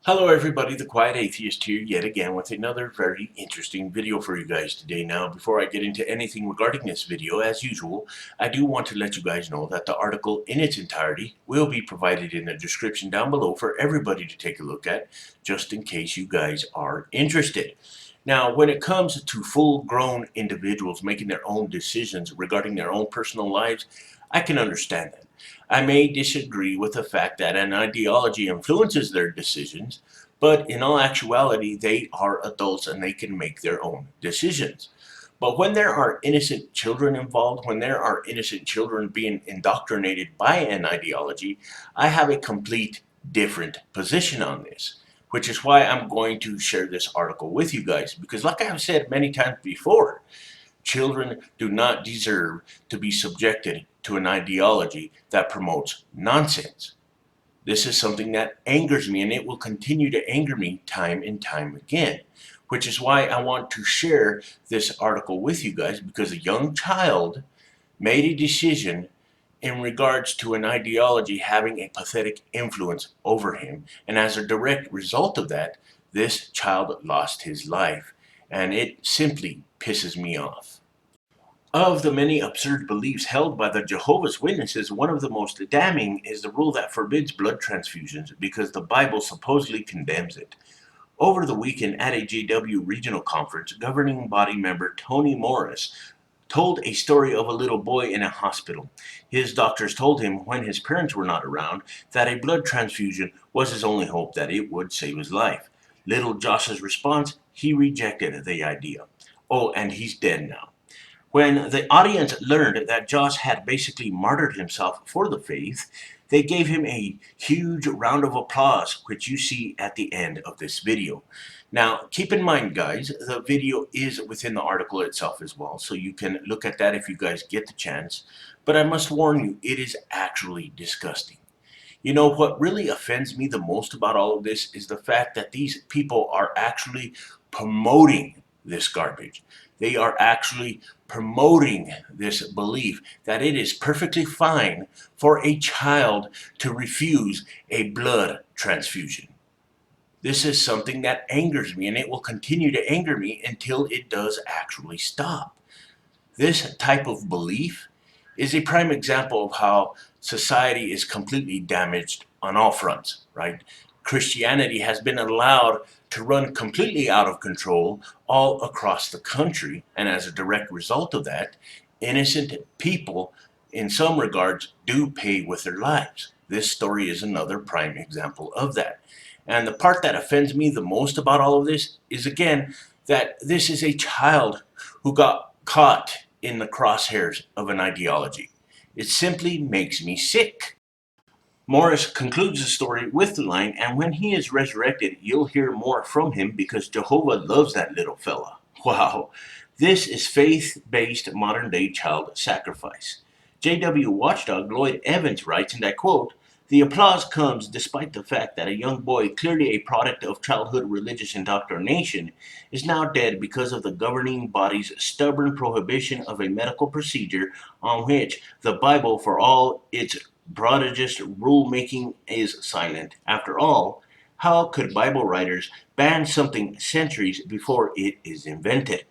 Hello everybody, the Quiet Atheist here yet again with another very interesting video for you guys today. Now, before I get into anything regarding this video, as usual, I do want to let you guys know that the article in its entirety will be provided in the description down below for everybody to take a look at, just in case you guys are interested. Now, when it comes to full-grown individuals making their own decisions regarding their own personal lives, I can understand that. I may disagree with the fact that an ideology influences their decisions, but in all actuality, they are adults and they can make their own decisions. But when there are innocent children involved, when there are innocent children being indoctrinated by an ideology, I have a complete different position on this, which is why I'm going to share this article with you guys. Because like I've said many times before, children do not deserve to be subjected to an ideology that promotes nonsense. This is something that angers me, and it will continue to anger me time and time again, which is why I want to share this article with you guys, because a young child made a decision in regards to an ideology having a pathetic influence over him, and as a direct result of that, this child lost his life, and it simply pisses me off. Of the many absurd beliefs held by the Jehovah's Witnesses, one of the most damning is the rule that forbids blood transfusions because the Bible supposedly condemns it. Over the weekend at a JW regional conference, governing body member Tony Morris told a story of a little boy in a hospital. His doctors told him when his parents were not around that a blood transfusion was his only hope, that it would save his life. Little Josh's response, he rejected the idea. Oh, and he's dead now. When the audience learned that Josh had basically martyred himself for the faith, they gave him a huge round of applause, which you see at the end of this video. Now, keep in mind, guys, the video is within the article itself as well, so you can look at that if you guys get the chance. But I must warn you, it is actually disgusting. You know, what really offends me the most about all of this is the fact that these people are actually promoting this garbage. They are actually promoting this belief that it is perfectly fine for a child to refuse a blood transfusion. This is something that angers me, and it will continue to anger me until it does actually stop. This type of belief is a prime example of how society is completely damaged on all fronts, right? Christianity has been allowed to run completely out of control all across the country, and as a direct result of that, innocent people, in some regards, do pay with their lives. This story is another prime example of that. And the part that offends me the most about all of this is, again, that this is a child who got caught in the crosshairs of an ideology. It simply makes me sick. Morris concludes the story with the line, and when he is resurrected, you'll hear more from him because Jehovah loves that little fella. Wow. This is faith-based modern-day child sacrifice. JW watchdog Lloyd Evans writes, and I quote, "The applause comes despite the fact that a young boy, clearly a product of childhood religious indoctrination, is now dead because of the governing body's stubborn prohibition of a medical procedure on which the Bible, for all its broadest rule-making, is silent. After all, how could Bible writers ban something centuries before it is invented?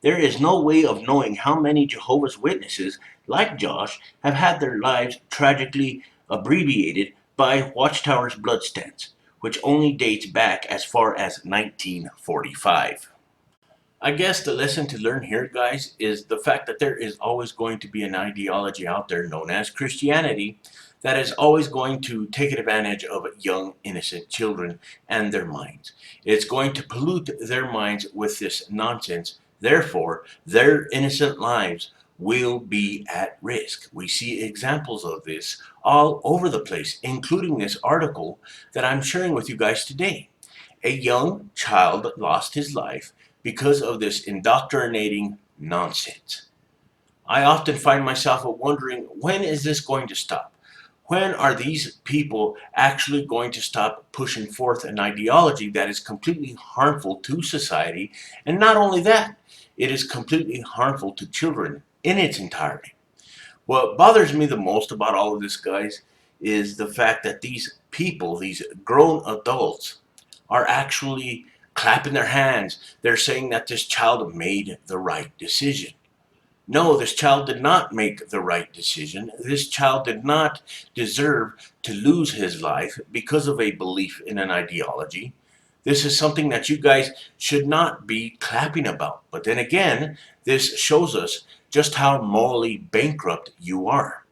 There is no way of knowing how many Jehovah's Witnesses, like Josh, have had their lives tragically abbreviated by Watchtower's blood stance, which only dates back as far as 1945. I guess the lesson to learn here, guys, is the fact that there is always going to be an ideology out there known as Christianity that is always going to take advantage of young, innocent children and their minds. It's going to pollute their minds with this nonsense. Therefore, their innocent lives will be at risk. We see examples of this all over the place, including this article that I'm sharing with you guys today. A young child lost his life because of this indoctrinating nonsense. I often find myself wondering, when is this going to stop? When are these people actually going to stop pushing forth an ideology that is completely harmful to society? And not only that, it is completely harmful to children in its entirety. What bothers me the most about all of this, guys, is the fact that these people, these grown adults, are actually clapping their hands. They're saying that this child made the right decision. No, this child did not make the right decision. This child did not deserve to lose his life because of a belief in an ideology. This is something that you guys should not be clapping about. But then again, this shows us just how morally bankrupt you are.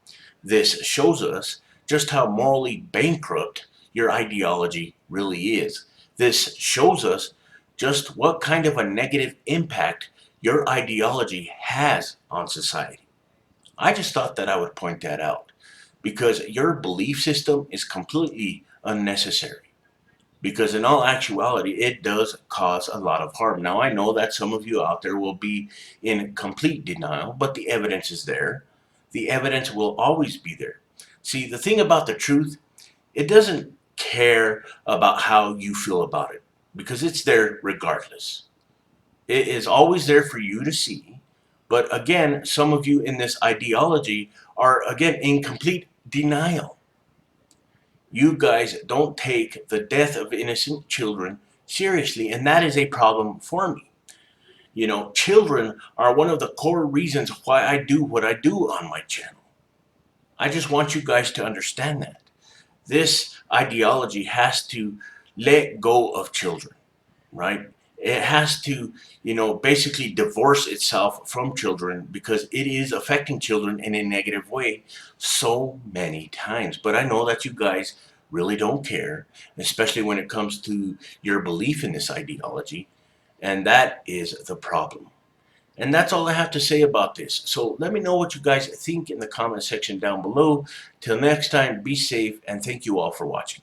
This shows us just how morally bankrupt your ideology really is. This shows us just what kind of a negative impact your ideology has on society. I just thought that I would point that out because your belief system is completely unnecessary. Because in all actuality, it does cause a lot of harm. Now, I know that some of you out there will be in complete denial, but the evidence is there. The evidence will always be there. See, the thing about the truth, it doesn't care about how you feel about it because it's there regardless. It is always there for you to see. But again, some of you in this ideology are, again, in complete denial. You guys don't take the death of innocent children seriously, and that is a problem for me. You know, children are one of the core reasons why I do what I do on my channel. I just want you guys to understand that. This ideology has to let go of children, right? It has to, basically divorce itself from children because it is affecting children in a negative way so many times. But I know that you guys really don't care, especially when it comes to your belief in this ideology. And that is the problem. And that's all I have to say about this. So let me know what you guys think in the comment section down below. Till next time, be safe, and thank you all for watching.